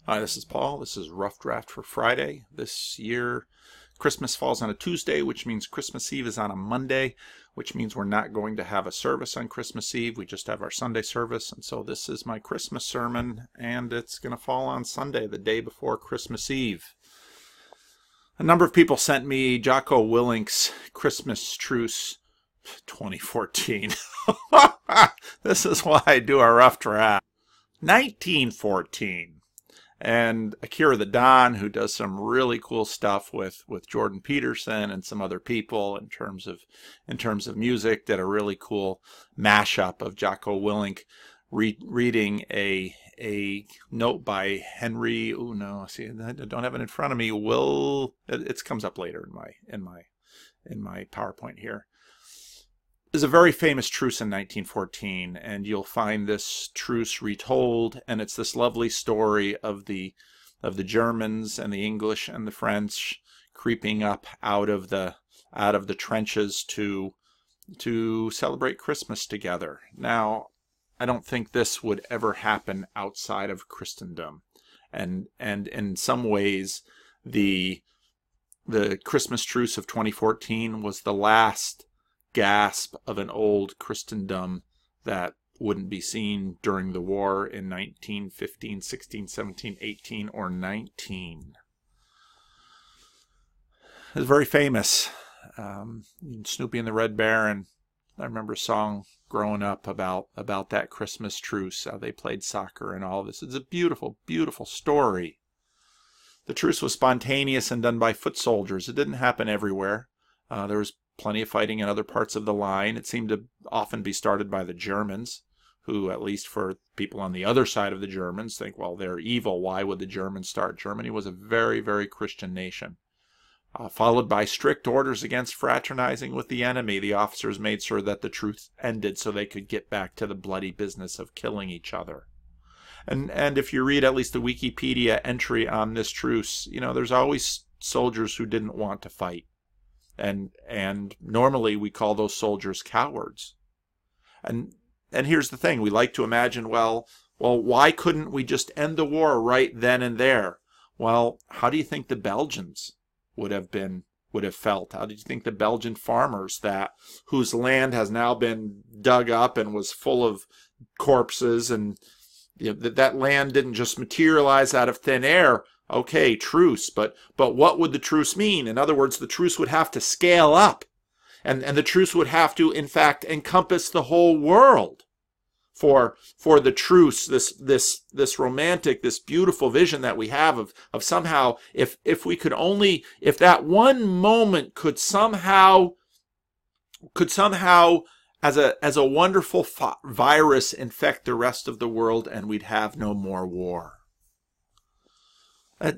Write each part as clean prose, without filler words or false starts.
Hi, this is Paul. This is Rough Draft for Friday. This year, Christmas falls on a Tuesday, which means Christmas Eve is on a Monday, which means we're not going to have a service on Christmas Eve. We just have our Sunday service. And so this is my Christmas sermon, and it's going to fall on Sunday, the day before Christmas Eve. A number of people sent me Jocko Willink's Christmas Truce 2014. This is why I do a rough draft. 1914. And Akira the Don, who does some really cool stuff with Jordan Peterson and some other people in terms of music, did a really cool mashup of Jocko Willink reading a note by Henry. Oh no, see, I don't have it in front of me. It comes up later in my PowerPoint here. Is a very famous truce in 1914, and you'll find this truce retold, and it's this lovely story of the Germans and the English and the French creeping up out of the trenches to celebrate Christmas together. Now, I don't think this would ever happen outside of Christendom, and in some ways the Christmas truce of 2014 was the last gasp of an old Christendom that wouldn't be seen during the war in 1915, 16, 17, 18, or 19. It was very famous. Snoopy and the Red Baron. I remember a song growing up about that Christmas truce, how they played soccer and all of this. It's a beautiful, beautiful story. The truce was spontaneous and done by foot soldiers. It didn't happen everywhere. There was plenty of fighting in other parts of the line. It seemed to often be started by the Germans, who, at least for people on the other side of the Germans, think, well, they're evil. Why would the Germans start? Germany was a very, very Christian nation. Followed by strict orders against fraternizing with the enemy. The officers made sure that the truce ended so they could get back to the bloody business of killing each other. And if you read at least the Wikipedia entry on this truce, there's always soldiers who didn't want to fight. And normally we call those soldiers cowards. And here's the thing, we like to imagine, well, why couldn't we just end the war right then and there? Well, how do you think the Belgians would have felt? How did you think the Belgian farmers whose land has now been dug up and was full of corpses, and that land didn't just materialize out of thin air? Okay, truce, but what would the truce mean? In other words, the truce would have to scale up, and the truce would have to, in fact, encompass the whole world for the truce, this romantic, this beautiful vision that we have of somehow, if that one moment could somehow as a wonderful virus infect the rest of the world, and we'd have no more war.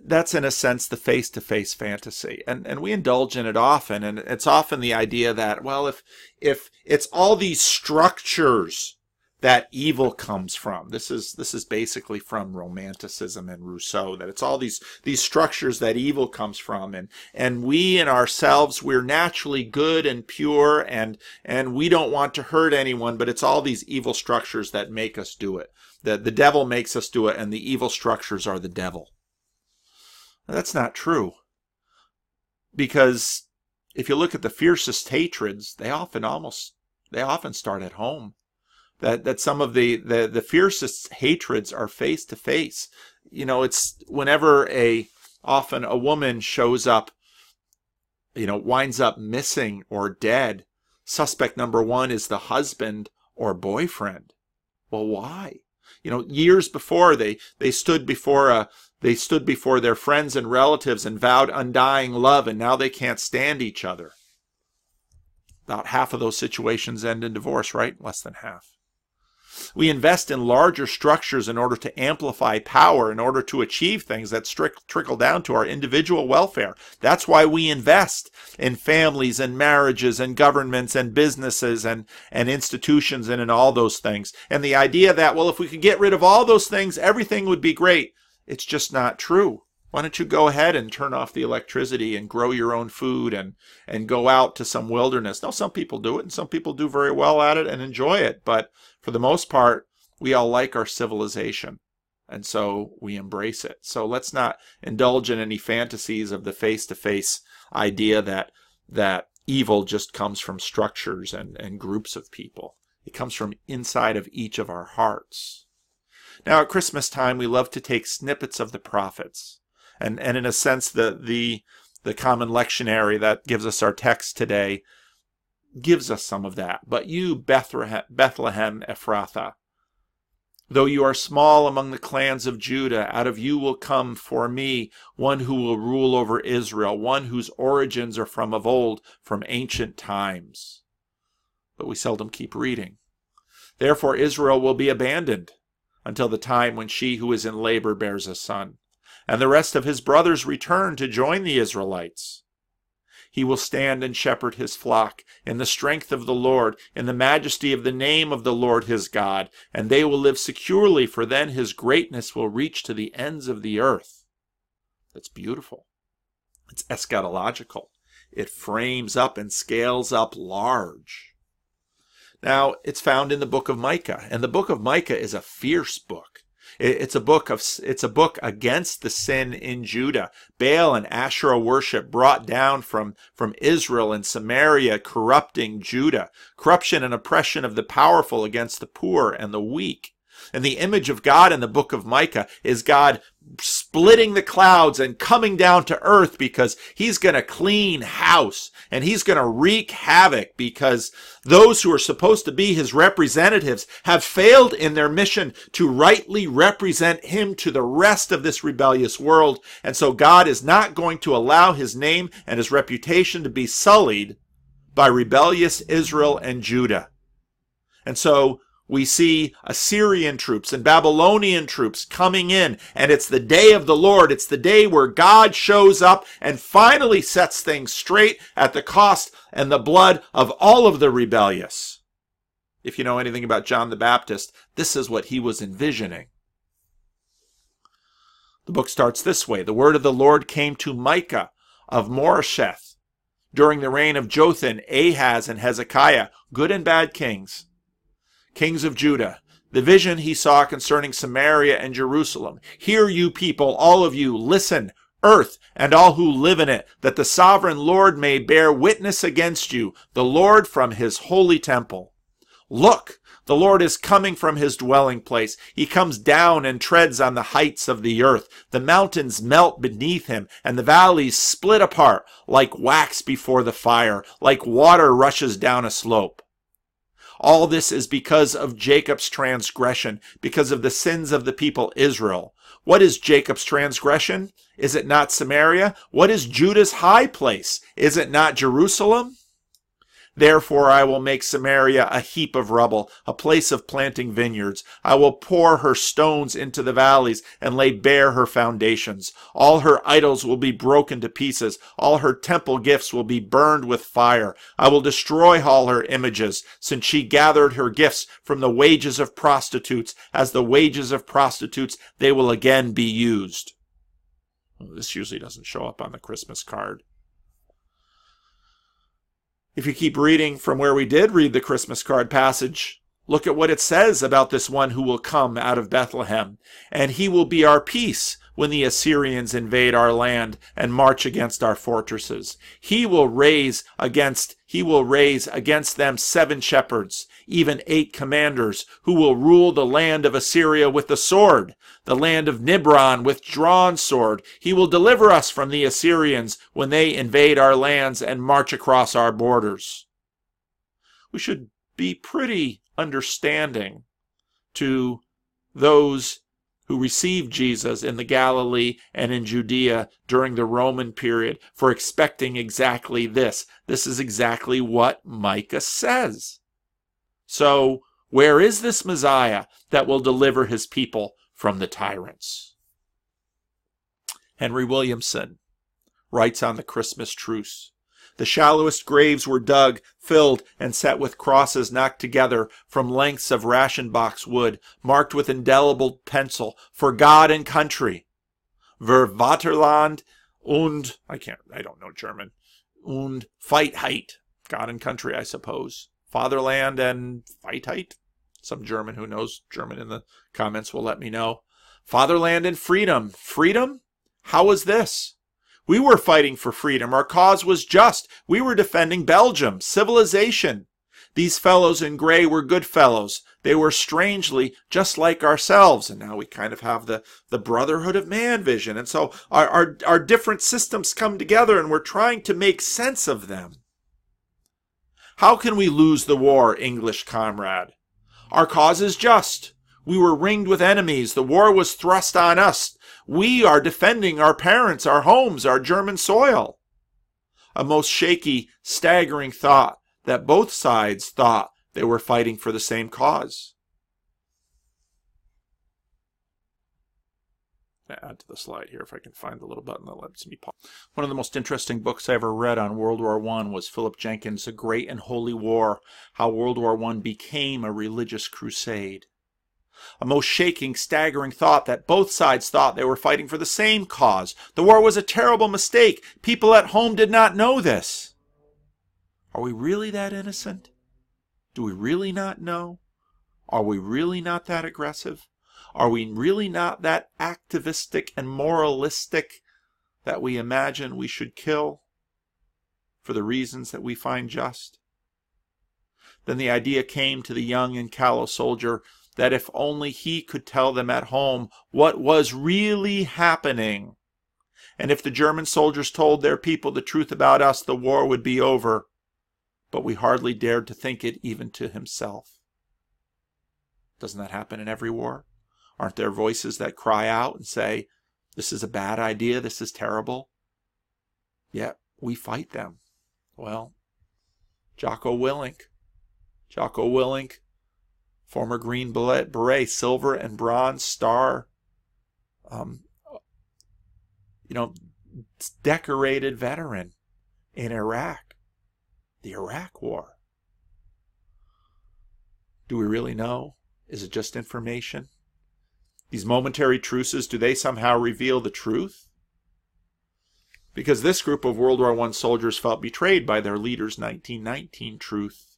That's, in a sense, the face-to-face fantasy, and we indulge in it often, and it's often the idea that, well, if it's all these structures that evil comes from, this is basically from Romanticism and Rousseau, that it's all these structures that evil comes from, and we in ourselves, we're naturally good and pure, and we don't want to hurt anyone, but it's all these evil structures that make us do it. The devil makes us do it, and the evil structures are the devil. That's not true, because if you look at the fiercest hatreds, they often start at home. That some of the fiercest hatreds are face to face. It's whenever often a woman shows up, winds up missing or dead, suspect number one is the husband or boyfriend. Well, why? Years before they stood before their friends and relatives and vowed undying love, and now they can't stand each other. About half of those situations end in divorce, right? Less than half. We invest in larger structures in order to amplify power, in order to achieve things that trickle down to our individual welfare. That's why we invest in families and marriages and governments and businesses and institutions and in all those things. And the idea that, well, if we could get rid of all those things, everything would be great. It's just not true. Why don't you go ahead and turn off the electricity and grow your own food and go out to some wilderness? Now, some people do it, and some people do very well at it and enjoy it. But for the most part, we all like our civilization. And so we embrace it. So let's not indulge in any fantasies of the face-to-face idea that evil just comes from structures and groups of people. It comes from inside of each of our hearts. Now at Christmas time, we love to take snippets of the prophets. And in a sense, the common lectionary that gives us our text today gives us some of that. But you, Bethlehem Ephrathah, though you are small among the clans of Judah, out of you will come for me one who will rule over Israel, one whose origins are from of old, from ancient times. But we seldom keep reading. Therefore Israel will be abandoned until the time when she who is in labor bears a son, and the rest of his brothers return to join the Israelites. He will stand and shepherd his flock in the strength of the Lord, in the majesty of the name of the Lord his God, and they will live securely, for then his greatness will reach to the ends of the earth. That's beautiful. It's eschatological. It frames up and scales up large. Now, it's found in the book of Micah, and the book of Micah is a fierce book. It's a book against the sin in Judah. Baal and Asherah worship brought down from Israel and Samaria, corrupting Judah. Corruption and oppression of the powerful against the poor and the weak. And the image of God in the book of Micah is God splitting the clouds and coming down to earth because he's going to clean house and he's going to wreak havoc because those who are supposed to be his representatives have failed in their mission to rightly represent him to the rest of this rebellious world. And so God is not going to allow his name and his reputation to be sullied by rebellious Israel and Judah. And so we see Assyrian troops and Babylonian troops coming in, and it's the day of the Lord. It's the day where God shows up and finally sets things straight at the cost and the blood of all of the rebellious. If you know anything about John the Baptist, this is what he was envisioning. The book starts this way. The word of the Lord came to Micah of Moresheth during the reign of Jotham, Ahaz, and Hezekiah, good and bad kings of Judah, the vision he saw concerning Samaria and Jerusalem. Hear, you people, all of you, listen, earth and all who live in it, that the sovereign Lord may bear witness against you, the Lord from his holy temple. Look, the Lord is coming from his dwelling place. He comes down and treads on the heights of the earth. The mountains melt beneath him, and the valleys split apart like wax before the fire, like water rushes down a slope. All this is because of Jacob's transgression, because of the sins of the people Israel. What is Jacob's transgression? Is it not Samaria? What is Judah's high place? Is it not Jerusalem? Therefore I will make Samaria a heap of rubble, a place of planting vineyards. I will pour her stones into the valleys and lay bare her foundations. All her idols will be broken to pieces. All her temple gifts will be burned with fire. I will destroy all her images, since she gathered her gifts from the wages of prostitutes. As the wages of prostitutes, they will again be used. Well, this usually doesn't show up on the Christmas card. If you keep reading from where we did read the Christmas card passage, look at what it says about this one who will come out of Bethlehem. And he will be our peace when the Assyrians invade our land and march against our fortresses. He will raise against them 7 shepherds, even 8 commanders, who will rule the land of Assyria with the sword, the land of Nibron with drawn sword. He will deliver us from the Assyrians when they invade our lands and march across our borders. We should be pretty understanding to those who received Jesus in the Galilee and in Judea during the Roman period for expecting exactly this. This is exactly what Micah says. So, where is this Messiah that will deliver his people from the tyrants? Henry Williamson writes on the Christmas truce, "The shallowest graves were dug, filled, and set with crosses knocked together from lengths of ration box wood, marked with indelible pencil, for God and country. Ver Vaterland und, I don't know German, und Feitheit, God and country, I suppose. Fatherland and Feitheit? Some German who knows German in the comments will let me know. Fatherland and freedom. Freedom? How was this? We were fighting for freedom. Our cause was just. We were defending Belgium, civilization. These fellows in gray were good fellows. They were strangely just like ourselves. And now we kind of have the brotherhood of man vision. And so our different systems come together and we're trying to make sense of them. How can we lose the war, English comrade? Our cause is just. We were ringed with enemies. The war was thrust on us. We are defending our parents, our homes, our German soil. A most shaky, staggering thought that both sides thought they were fighting for the same cause. Add to the slide here if I can find the little button that lets me pause. One of the most interesting books I ever read on World War I was Philip Jenkins' A Great and Holy War, How World War I Became a Religious Crusade. A most shaking, staggering thought that both sides thought they were fighting for the same cause. The war was a terrible mistake. People at home did not know this. Are we really that innocent? Do we really not know? Are we really not that aggressive? Are we really not that activistic and moralistic that we imagine we should kill for the reasons that we find just? Then the idea came to the young and callow soldier that if only he could tell them at home what was really happening, and if the German soldiers told their people the truth about us, the war would be over. But we hardly dared to think it even to himself. Doesn't that happen in every war? Aren't there voices that cry out and say, this is a bad idea, this is terrible? Yet we fight them. Well, Jocko Willink, former Green Beret, Silver and Bronze Star, decorated veteran in Iraq, the Iraq War. Do we really know? Is it just information? These momentary truces, do they somehow reveal the truth? Because this group of World War I soldiers felt betrayed by their leader's 1919 truth.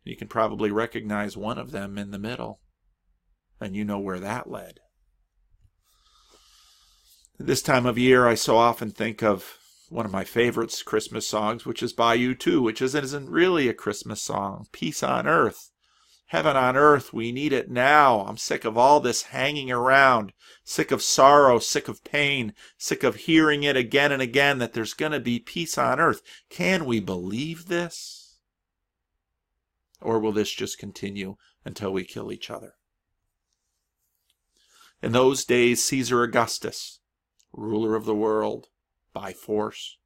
You can probably recognize one of them in the middle, and you know where that led. This time of year, I so often think of one of my favorite Christmas songs, which is by U2, which isn't really a Christmas song. Peace on Earth. Heaven on earth, we need it now. I'm sick of all this hanging around, sick of sorrow, sick of pain, sick of hearing it again and again that there's going to be peace on earth. Can we believe this? Or will this just continue until we kill each other? In those days, Caesar Augustus, ruler of the world by force,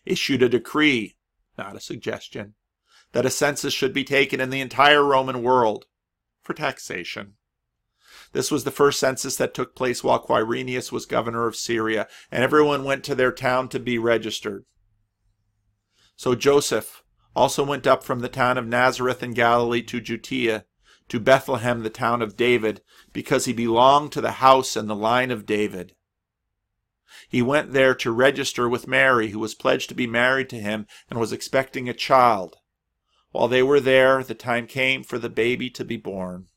issued a decree, not a suggestion, that a census should be taken in the entire Roman world for taxation. This was the first census that took place while Quirinius was governor of Syria, and everyone went to their town to be registered. So Joseph also went up from the town of Nazareth in Galilee to Judea, to Bethlehem, the town of David, because he belonged to the house and the line of David. He went there to register with Mary, who was pledged to be married to him and was expecting a child. While they were there, the time came for the baby to be born.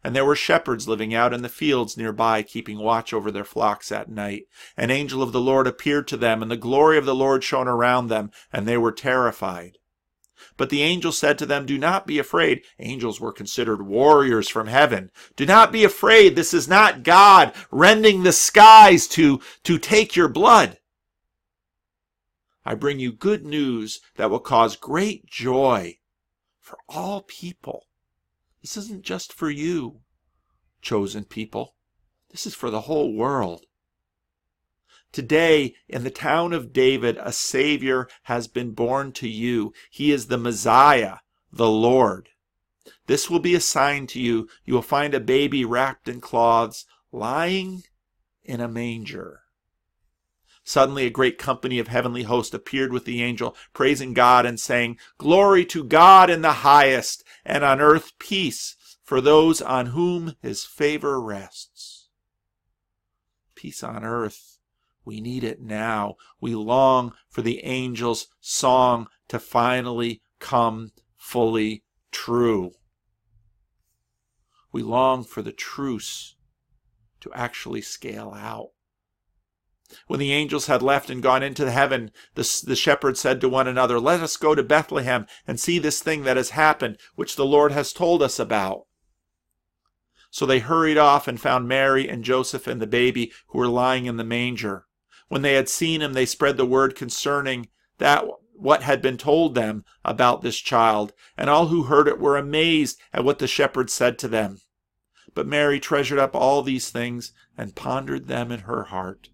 And there were shepherds living out in the fields nearby, keeping watch over their flocks at night. An angel of the Lord appeared to them, and the glory of the Lord shone around them, and they were terrified. But the angel said to them, "Do not be afraid." Angels were considered warriors from heaven. "Do not be afraid. This is not God rending the skies to take your blood. I bring you good news that will cause great joy for all people." This isn't just for you, chosen people. This is for the whole world. Today, in the town of David, a Savior has been born to you. He is the Messiah, the Lord. This will be a sign to you. You will find a baby wrapped in cloths, lying in a manger. Suddenly a great company of heavenly hosts appeared with the angel, praising God and saying, "Glory to God in the highest, and on earth peace for those on whom his favor rests." Peace on earth. We need it now. We long for the angel's song to finally come fully true. We long for the truce to actually scale out. When the angels had left and gone into heaven, the shepherds said to one another, "Let us go to Bethlehem and see this thing that has happened, which the Lord has told us about." So they hurried off and found Mary and Joseph and the baby who were lying in the manger. When they had seen him, they spread the word concerning what had been told them about this child, and all who heard it were amazed at what the shepherds said to them. But Mary treasured up all these things and pondered them in her heart.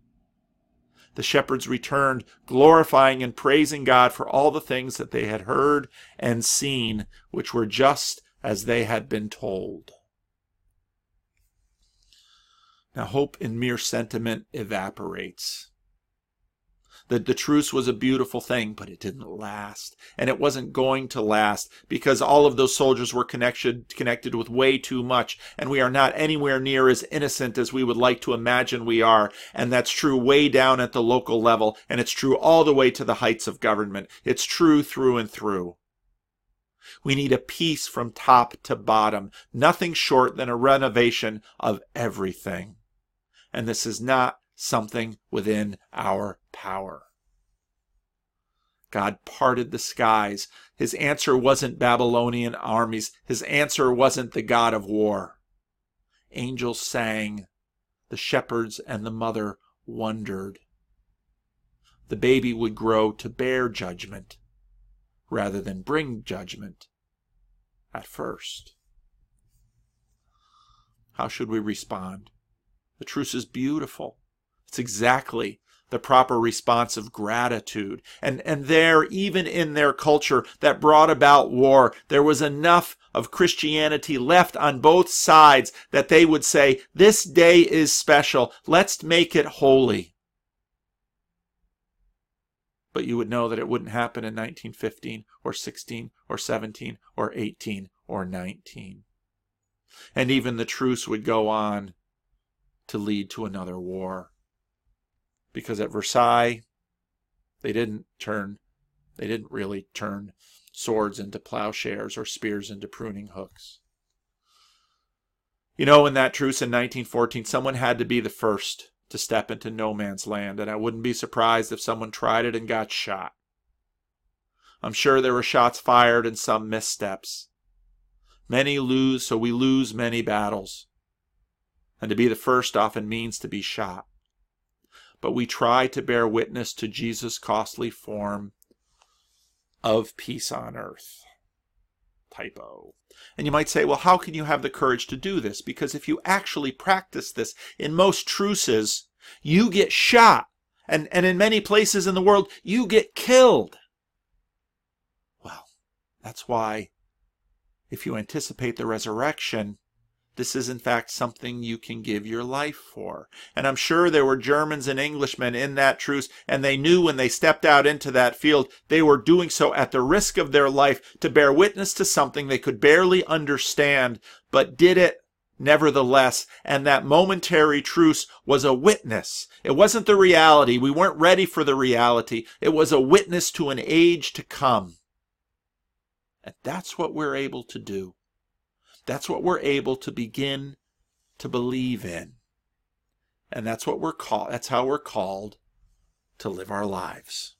The shepherds returned, glorifying and praising God for all the things that they had heard and seen, which were just as they had been told. Now, hope in mere sentiment evaporates. The truce was a beautiful thing, but it didn't last. And it wasn't going to last because all of those soldiers were connected with way too much. And we are not anywhere near as innocent as we would like to imagine we are. And that's true way down at the local level. And it's true all the way to the heights of government. It's true through and through. We need a peace from top to bottom. Nothing short than a renovation of everything. And this is not something within our power. God parted the skies. His answer wasn't Babylonian armies. His answer wasn't the God of war. Angels sang. The shepherds and the mother wondered. The baby would grow to bear judgment rather than bring judgment at first. How should we respond? The truce is beautiful. It's exactly the proper response of gratitude. And there, even in their culture that brought about war, there was enough of Christianity left on both sides that they would say, this day is special. Let's make it holy. But you would know that it wouldn't happen in 1915 or 16 or 17 or 18 or 19. And even the truce would go on to lead to another war. Because at Versailles, they didn't really turn swords into plowshares or spears into pruning hooks. You know, in that truce in 1914, someone had to be the first to step into no man's land, and I wouldn't be surprised if someone tried it and got shot. I'm sure there were shots fired and some missteps. Many lose, so we lose many battles. And to be the first often means to be shot. But we try to bear witness to Jesus' costly form of peace on earth. Typo. And you might say, well, how can you have the courage to do this? Because if you actually practice this, in most truces, you get shot. And in many places in the world, you get killed. Well, that's why, if you anticipate the resurrection, this is in fact something you can give your life for. And I'm sure there were Germans and Englishmen in that truce, and they knew when they stepped out into that field, they were doing so at the risk of their life to bear witness to something they could barely understand, but did it nevertheless. And that momentary truce was a witness. It wasn't the reality. We weren't ready for the reality. It was a witness to an age to come. And that's what we're able to do. That's what we're able to begin to believe in. And that's what we're called. That's how we're called to live our lives.